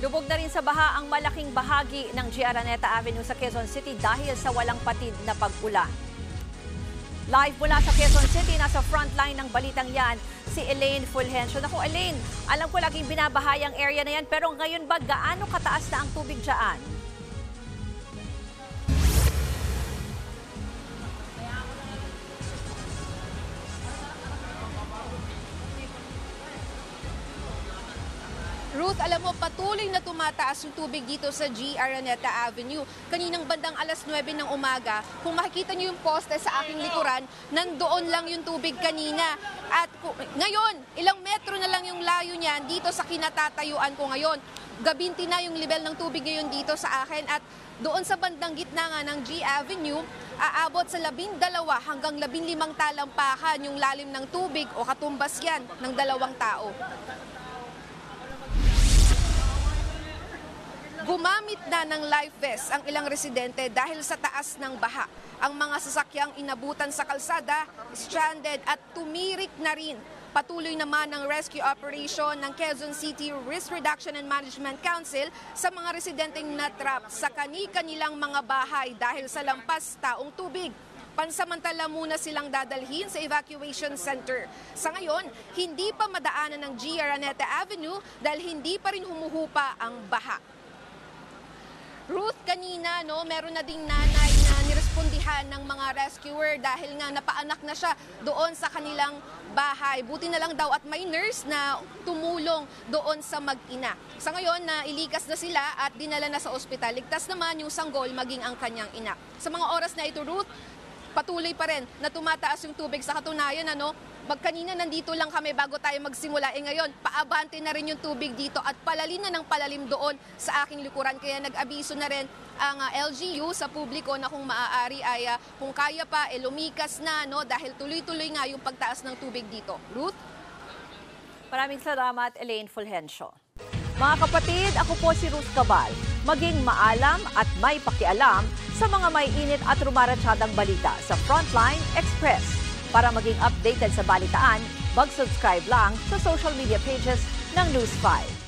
Lubog na rin sa baha ang malaking bahagi ng G. Araneta Avenue sa Quezon City dahil sa walang patid na pag-ulan. Live mula sa Quezon City, nasa frontline ng balitang yan, si Elaine Fulgencio. Naku Elaine, alam ko laging binabahayang area na yan, pero ngayon ba gaano kataas na ang tubig dyan? Ruth, alam mo, patuloy na tumataas yung tubig dito sa G. Araneta Avenue. Kaninang bandang alas 9 ng umaga, kung makikita niyo yung poste sa aking likuran, nandoon lang yung tubig kanina. At ngayon, ilang metro na lang yung layo niyan dito sa kinatatayuan ko ngayon. Gabinti na yung level ng tubig ngayon dito sa akin at doon sa bandang gitna nga ng G Avenue, aabot sa 12 hanggang 15 talampakan yung lalim ng tubig o katumbas yan ng 2 tao. Gumamit na ng life vest ang ilang residente dahil sa taas ng baha. Ang mga sasakyang inabutan sa kalsada, stranded at tumirik na rin. Patuloy naman ang rescue operation ng Quezon City Risk Reduction and Management Council sa mga residenteng natrap sa kani-kanilang mga bahay dahil sa lampas taong tubig. Pansamantala muna silang dadalhin sa evacuation center. Sa ngayon, hindi pa madaanan ng G. Araneta Avenue dahil hindi pa rin humuhupa ang baha. Ruth, kanina meron na ding nanay na nirespondihan ng mga rescuer dahil nga napaanak na siya doon sa kanilang bahay. Buti na lang daw at may nurse na tumulong doon sa mag-ina. Sa ngayon, ilikas na sila at dinala na sa ospital. Ligtas naman yung sanggol maging ang kanyang ina. Sa mga oras na ito, Ruth, patuloy pa rin na tumataas yung tubig. Sa katunayan, kanina nandito lang kami bago tayo magsimula. Ngayon, paabante na rin yung tubig dito at palalim na ng palalim doon sa aking likuran. Kaya nag-abiso na rin ang LGU sa publiko na kung maaari ay kung kaya pa, lumikas na dahil tuloy-tuloy nga yung pagtaas ng tubig dito. Ruth? Maraming salamat, Elaine Fulgencio. Mga kapatid, ako po si Ruth Cabal. Maging maalam at may pakialam sa mga may init at rumaratsadang balita sa Frontline Express. Para maging updated sa balitaan, mag-subscribe lang sa social media pages ng News 5.